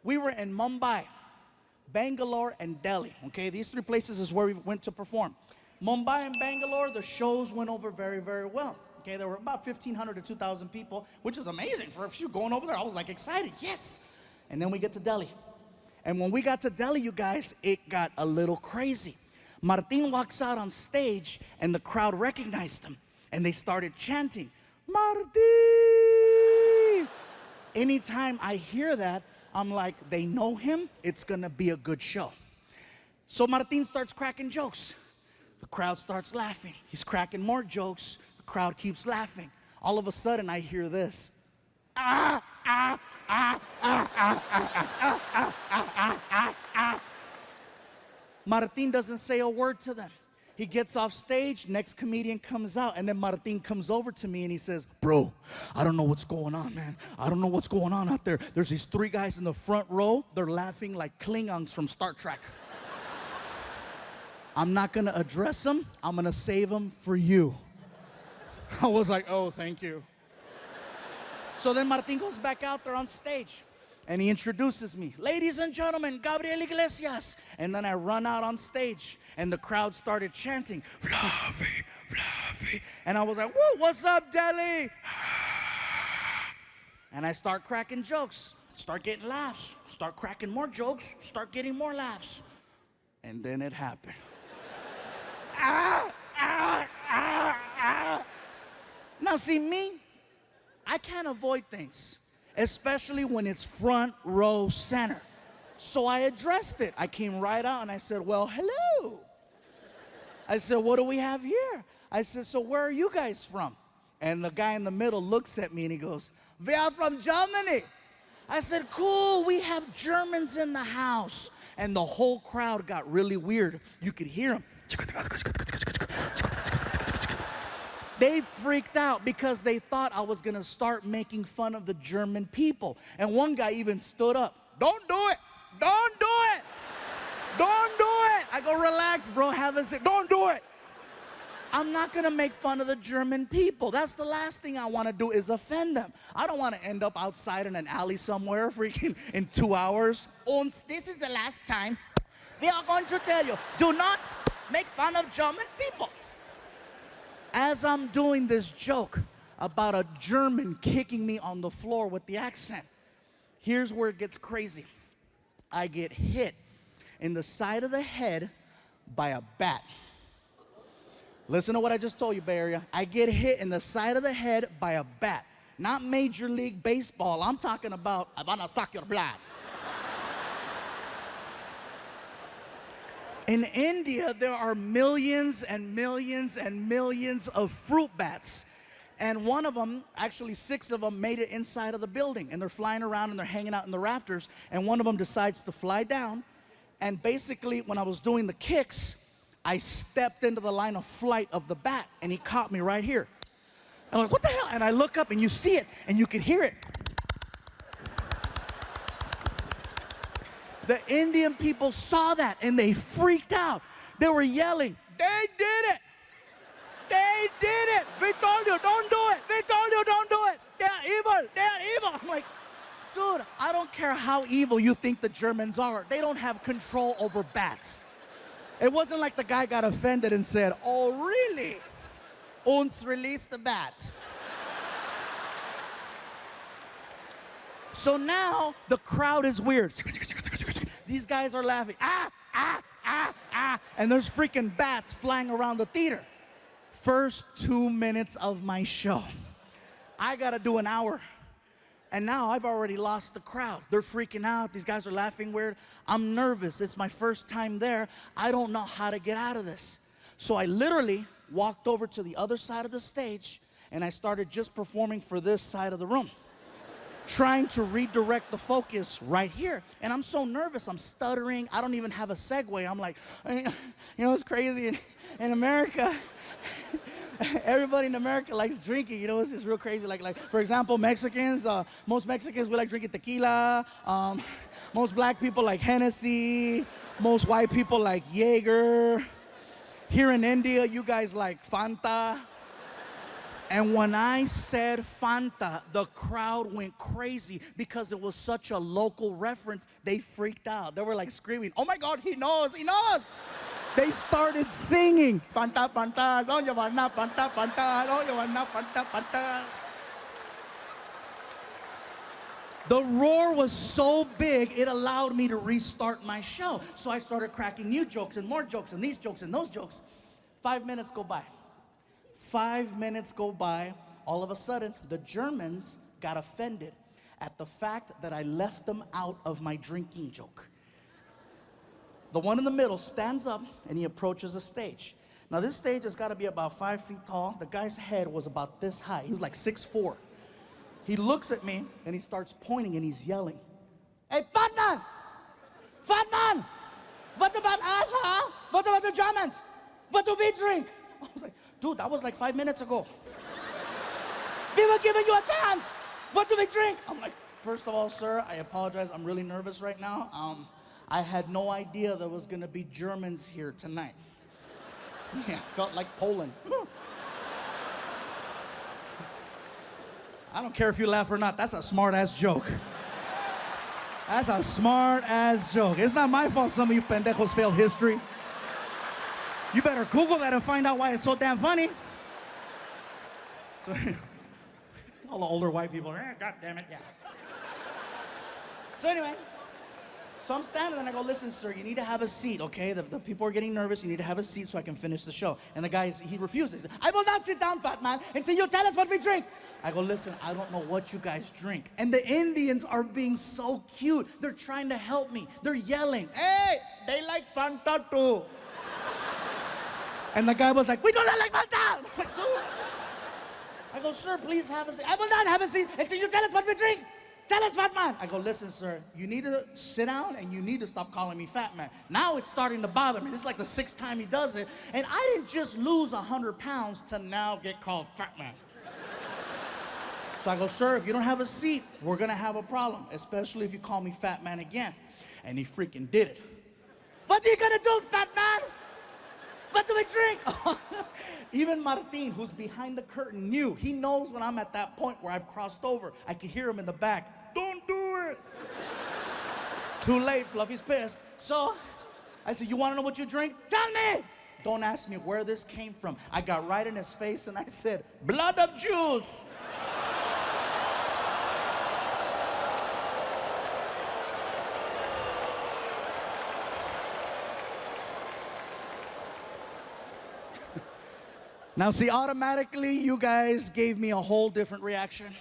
We were in Mumbai, Bangalore, and Delhi, okay? These three places is where we went to perform. Mumbai and Bangalore, the shows went over very, very well. Okay, there were about 1,500 to 2,000 people, which is amazing for if you're going over there. I was like excited, yes. And then we get to Delhi. And when we got to Delhi, you guys, it got a little crazy. Martin walks out on stage and the crowd recognized him. And they started chanting, Martin! Anytime I hear that, I'm like, they know him, it's gonna be a good show. So Martin starts cracking jokes. The crowd starts laughing. He's cracking more jokes. The crowd keeps laughing. All of a sudden, I hear this. Martin doesn't say a word to them. He gets off stage, next comedian comes out, and then Martin comes over to me and he says, bro, I don't know what's going on, man. I don't know what's going on out there. There's these three guys in the front row. They're laughing like Klingons from Star Trek. I'm not gonna address them. I'm gonna save them for you. I was like, oh, thank you. So then Martin goes back out there on stage and he introduces me. Ladies and gentlemen, Gabriel Iglesias. And then I run out on stage and the crowd started chanting, Fluffy, Fluffy. And I was like, whoa, what's up, Delhi? And I start cracking jokes, start getting laughs, start cracking more jokes, start getting more laughs. And then it happened. Now see me, I can't avoid things, especially when it's front row center. So I addressed it. I came right out and I said, well, hello. I said, what do we have here? I said, so where are you guys from? And the guy in the middle looks at me and he goes, we are from Germany. I said, cool, we have Germans in the house. And the whole crowd got really weird. You could hear them. They freaked out because they thought I was gonna start making fun of the German people. And one guy even stood up. Don't do it, don't do it, don't do it. I go, relax, bro, have a seat. Don't do it. I'm not gonna make fun of the German people. That's the last thing I wanna do is offend them. I don't wanna end up outside in an alley somewhere freaking in 2 hours. And this is the last time we are going to tell you, do not make fun of German people. As I'm doing this joke about a German kicking me on the floor with the accent, here's where it gets crazy. I get hit in the side of the head by a bat. Listen to what I just told you, Bay Area. I get hit in the side of the head by a bat. Not Major League Baseball. I'm talking about, I'm gonna suck your blood. In India, there are millions and millions and millions of fruit bats. And one of them, actually 6 of them, made it inside of the building. And they're flying around and they're hanging out in the rafters. And one of them decides to fly down. And basically, when I was doing the kicks, I stepped into the line of flight of the bat. And he caught me right here. I'm like, what the hell? And I look up and you see it and you can hear it. The Indian people saw that and they freaked out. They were yelling, they did it. They did it. We told you, don't do it. We told you, don't do it. They're evil. They're evil. I'm like, dude, I don't care how evil you think the Germans are. They don't have control over bats. It wasn't like the guy got offended and said, oh, really? Uns release the bat. So now the crowd is weird. These guys are laughing. And there's freaking bats flying around the theater. First 2 minutes of my show. I gotta do an hour. And now I've already lost the crowd. They're freaking out. These guys are laughing weird. I'm nervous. It's my first time there. I don't know how to get out of this. So I literally walked over to the other side of the stage and I started just performing for this side of the room, trying to redirect the focus right here. And I'm so nervous, I'm stuttering. I don't even have a segue. I'm like, you know, it's crazy in America. Everybody in America likes drinking, you know, it's real crazy. Like for example, Mexicans, most Mexicans, we like drinking tequila. Most black people like Hennessy. Most white people like Jaeger. Here in India, you guys like Fanta. And when I said Fanta, the crowd went crazy because it was such a local reference. They freaked out. They were like screaming, "Oh my God, he knows, he knows." They started singing, "Fanta, Fanta, don't you want na Fanta, Fanta, don't you want na Fanta, Fanta." The roar was so big, it allowed me to restart my show. So I started cracking new jokes and more jokes and these jokes and those jokes. 5 minutes go by. 5 minutes go by. All of a sudden, the Germans got offended at the fact that I left them out of my drinking joke. The one in the middle stands up and he approaches the stage. Now this stage has got to be about 5 feet tall. The guy's head was about this high. He was like 6'4". He looks at me and he starts pointing and he's yelling, "Hey, fat man! Fat man! What about us, huh? What about the Germans? What do we drink?" I was like, "Dude, that was like 5 minutes ago. We were giving you a chance. What do we drink?" I'm like, "First of all, sir, I apologize. I'm really nervous right now. I had no idea there was gonna be Germans here tonight." Yeah, felt like Poland. I don't care if you laugh or not. That's a smart-ass joke. That's a smart-ass joke. It's not my fault some of you pendejos failed history. You better Google that and find out why it's so damn funny. So, all the older white people are, "God damn it, yeah." So anyway, so I'm standing there and I go, "Listen, sir, you need to have a seat, okay? The people are getting nervous. You need to have a seat so I can finish the show." And the guy, he refuses. He says, "I will not sit down, fat man, until you tell us what we drink." I go, "Listen, I don't know what you guys drink." And the Indians are being so cute. They're trying to help me. They're yelling, "Hey, they like Fanta too." And the guy was like, "We don't like Fanta." I'm like, "Dude." I go, "Sir, please have a seat." "I will not have a seat until you tell us what we drink. Tell us, fat man." I go, "Listen, sir, you need to sit down and you need to stop calling me fat man." Now it's starting to bother me. This is like the 6th time he does it. And I didn't just lose 100 pounds to now get called fat man. So I go, "Sir, if you don't have a seat, we're gonna have a problem, especially if you call me fat man again." And he freaking did it. "What are you gonna do, fat man? What do we drink?" Even Martin, who's behind the curtain, knew. He knows when I'm at that point where I've crossed over. I can hear him in the back. "Don't do it." Too late, Fluffy's pissed. So I said, "You want to know what you drink? Tell me." Don't ask me where this came from. I got right in his face and I said, "Blood of Jews." Now, see, automatically, you guys gave me a whole different reaction.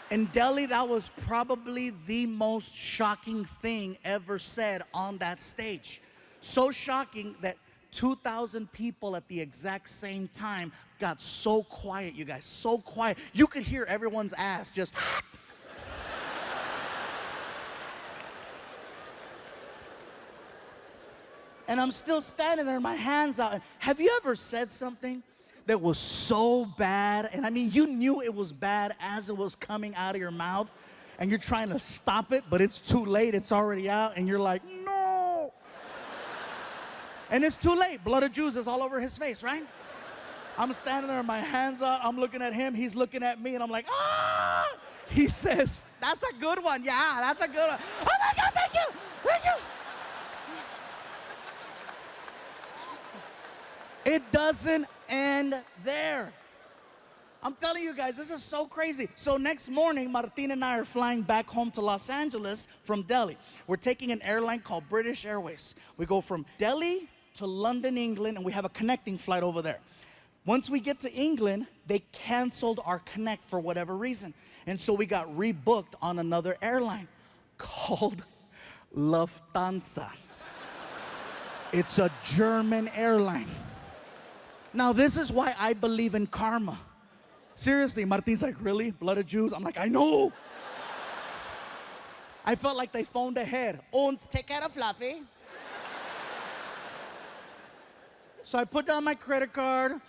In Delhi, that was probably the most shocking thing ever said on that stage. So shocking that 2,000 people at the exact same time got so quiet, you guys, so quiet. You could hear everyone's ass just... And I'm still standing there, my hands out. Have you ever said something that was so bad? And I mean, you knew it was bad as it was coming out of your mouth, and you're trying to stop it, but it's too late, it's already out, and you're like, "No." And it's too late. Blood of Jews is all over his face, right? I'm standing there, my hands out, I'm looking at him, he's looking at me, and I'm like, "Ah!" He says, "That's a good one, yeah, that's a good one." "Oh my God, thank you, thank you." It doesn't end there. I'm telling you guys, this is so crazy. So next morning, Martin and I are flying back home to Los Angeles from Delhi. We're taking an airline called British Airways. We go from Delhi to London, England, and we have a connecting flight over there. Once we get to England, they canceled our connect for whatever reason. And so we got rebooked on another airline called Lufthansa. It's a German airline. Now, this is why I believe in karma. Seriously, Martin's like, "Really? Blood of Jews?" I'm like, "I know." I felt like they phoned ahead. "Ons, take care of Fluffy." So I put down my credit card.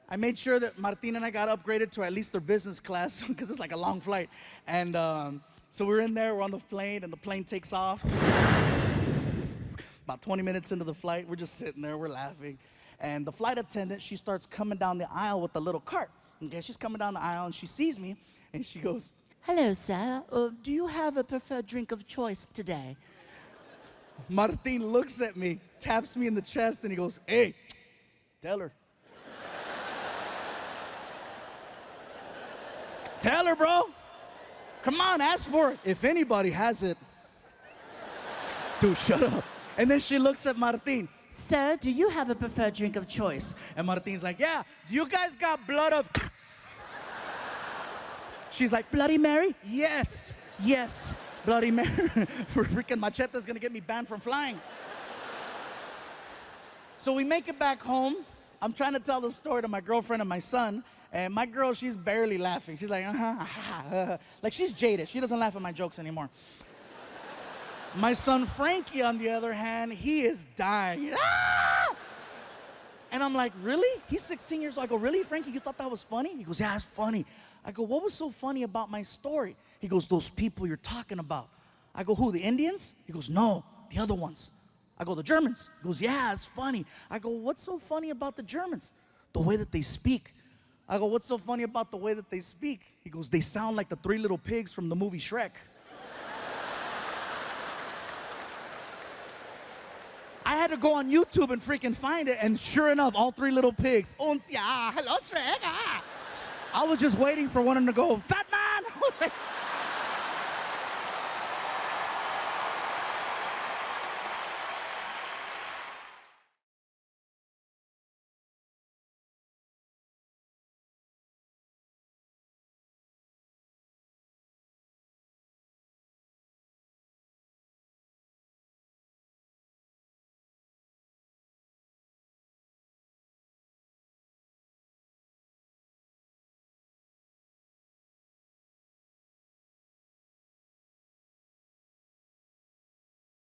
I made sure that Martin and I got upgraded to at least their business class because it's like a long flight. And so we're in there, we're on the plane, and the plane takes off. About 20 minutes into the flight, we're just sitting there, we're laughing. And the flight attendant, she starts coming down the aisle with the little cart. Okay, she's coming down the aisle and she sees me and she goes, "Hello, sir. Do you have a preferred drink of choice today?" Martin looks at me, taps me in the chest, and he goes, "Hey, tell her." Tell her, bro. Come on, ask for it. If anybody has it. Dude, shut up. And then she looks at Martin. "Sir, do you have a preferred drink of choice?" And Martin's like, "Yeah, do you guys got blood of..." She's like, "Bloody Mary?" "Yes, yes, Bloody Mary." Freaking Machete's gonna get me banned from flying. So we make it back home. I'm trying to tell the story to my girlfriend and my son. And my girl, she's barely laughing. She's like, like she's jaded. She doesn't laugh at my jokes anymore. My son Frankie, on the other hand, he is dying. Ah! And I'm like, "Really?" He's 16 years old. I go, "Really, Frankie? You thought that was funny?" He goes, "Yeah, it's funny." I go, "What was so funny about my story?" He goes, "Those people you're talking about." I go, "Who, the Indians?" He goes, "No, the other ones." I go, "The Germans?" He goes, "Yeah, it's funny." I go, "What's so funny about the Germans?" "The way that they speak." I go, "What's so funny about the way that they speak?" He goes, "They sound like the three little pigs from the movie Shrek." I had to go on YouTube and freaking find it, and sure enough, all three little pigs. "Hello, Shrek." I was just waiting for one of them to go, "Fat man!"